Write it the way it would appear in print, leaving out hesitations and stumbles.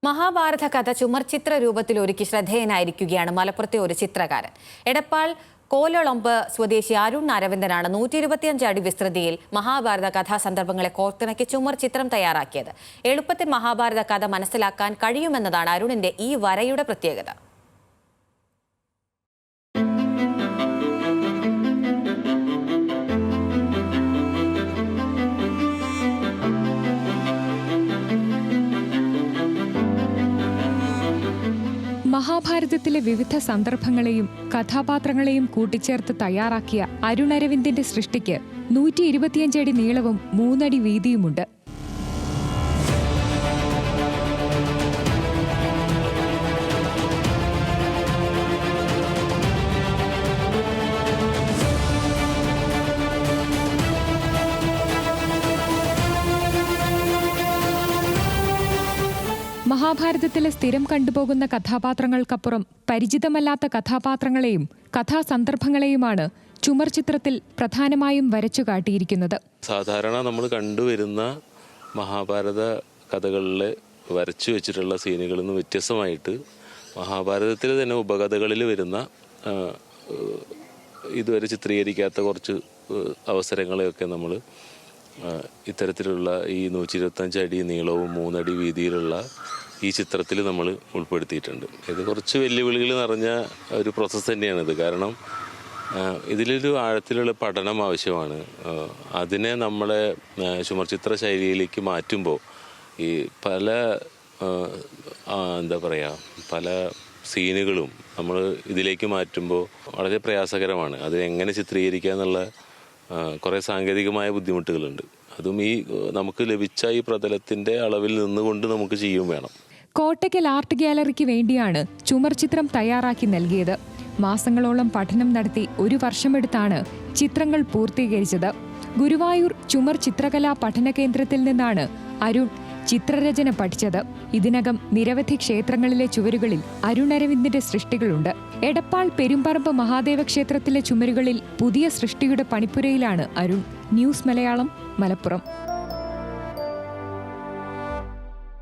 മഹാഭാരത കഥ ചുമർചിത്ര രൂപത്തിൽ ഒരുക്കി ശ്രദ്ധേയനായിരിക്കുകയാണ് മലപ്പുറത്തെ ഒരു ചിത്രകാരൻ. എടപ്പാൾ കോലളമ്പ് സ്വദേശി അരുൺ അരവിന്ദനാണ് 125 അടി വിസ്തൃതിയിൽ മഹാഭാരത കഥാസന്ദർഭങ്ങളെ കോർത്തിണക്കി ചുമർ ചിത്രം തയ്യാറാക്കിയത്. എളുപ്പത്തിൽ മഹാഭാരത കഥ മനസ്സിലാക്കാൻ കഴിയുമെന്നതാണ് അരുണിന്റെ ഈ വരയുടെ പ്രത്യേകത. മഹാഭാരതത്തിലെ വിവിധ സന്ദർഭങ്ങളെയും കഥാപാത്രങ്ങളെയും കൂട്ടിച്ചേർത്ത് തയ്യാറാക്കിയ അരുൺ അരവിന്ദിന്റെ സൃഷ്ടിക്ക് 125 അടി നീളവും 3 അടി വീതിയുമുണ്ട്. മഹാഭാരതത്തിലെ സ്ഥിരം കണ്ടുപോകുന്ന കഥാപാത്രങ്ങൾക്കപ്പുറം പരിചിതമല്ലാത്ത കഥാപാത്രങ്ങളെയും കഥാസന്ദർഭങ്ങളെയുമാണ് ചുമർ ചിത്രത്തിൽ പ്രധാനമായും വരച്ചു കാട്ടിയിരിക്കുന്നത്. സാധാരണ നമ്മൾ കണ്ടുവരുന്ന മഹാഭാരത കഥകളിൽ വരച്ചു വെച്ചിട്ടുള്ള സീനുകളിൽ നിന്ന് വ്യത്യസ്തമായിട്ട് മഹാഭാരതത്തിൽ തന്നെ ഉപകഥകളിൽ വരുന്ന ഇതുവരെ ചിത്രീകരിക്കാത്ത കുറച്ച് അവസരങ്ങളെയൊക്കെ നമ്മൾ ഇത്തരത്തിലുള്ള ഈ 125 അടി നീളവും 3 അടി വീതിയിലുള്ള ഈ ചിത്രത്തിൽ നമ്മൾ ഉൾപ്പെടുത്തിയിട്ടുണ്ട്. ഇത് കുറച്ച് വെല്ലുവിളികൾ നിറഞ്ഞ ഒരു പ്രോസസ്സ് തന്നെയാണിത്. കാരണം ഇതിലൊരു ആഴത്തിലുള്ള പഠനം ആവശ്യമാണ്. അതിനെ നമ്മളെ ചുമർചിത്ര ശൈലിയിലേക്ക് മാറ്റുമ്പോൾ ഈ പല പല സീനുകളും നമ്മൾ ഇതിലേക്ക് മാറ്റുമ്പോൾ വളരെ പ്രയാസകരമാണ്. അതിനെങ്ങനെ ചിത്രീകരിക്കുക എന്നുള്ള കുറേ സാങ്കേതികമായ ബുദ്ധിമുട്ടുകളുണ്ട്. അതും ഈ നമുക്ക് ലഭിച്ച ഈ പ്രതലത്തിന്റെ അളവിൽ നിന്നുകൊണ്ട് നമുക്ക് ചെയ്യും വേണം. കോട്ടയ്ക്കൽ ആർട്ട് ഗ്യാലറിക്ക് വേണ്ടിയാണ് ചുമർ ചിത്രം തയ്യാറാക്കി നൽകിയത്. മാസങ്ങളോളം പഠനം നടത്തി 1 വർഷമെടുത്താണ് ചിത്രങ്ങൾ പൂർത്തീകരിച്ചത്. ഗുരുവായൂർ ചുമർ ചിത്രകലാ പഠന കേന്ദ്രത്തിൽ നിന്നാണ് അരുൺ ചിത്രരചന പഠിച്ചത്. ഇതിനകം നിരവധി ക്ഷേത്രങ്ങളിലെ ചുവരുകളിൽ അരുൺ അരവിന്ദിന്റെ സൃഷ്ടികളുണ്ട്. എടപ്പാൾ പെരുമ്പറമ്പ് മഹാദേവ ക്ഷേത്രത്തിലെ ചുമരുകളിൽ പുതിയ സൃഷ്ടിയുടെ പണിപ്പുരയിലാണ് അരുൺ. ന്യൂസ് മലയാളം, മലപ്പുറം.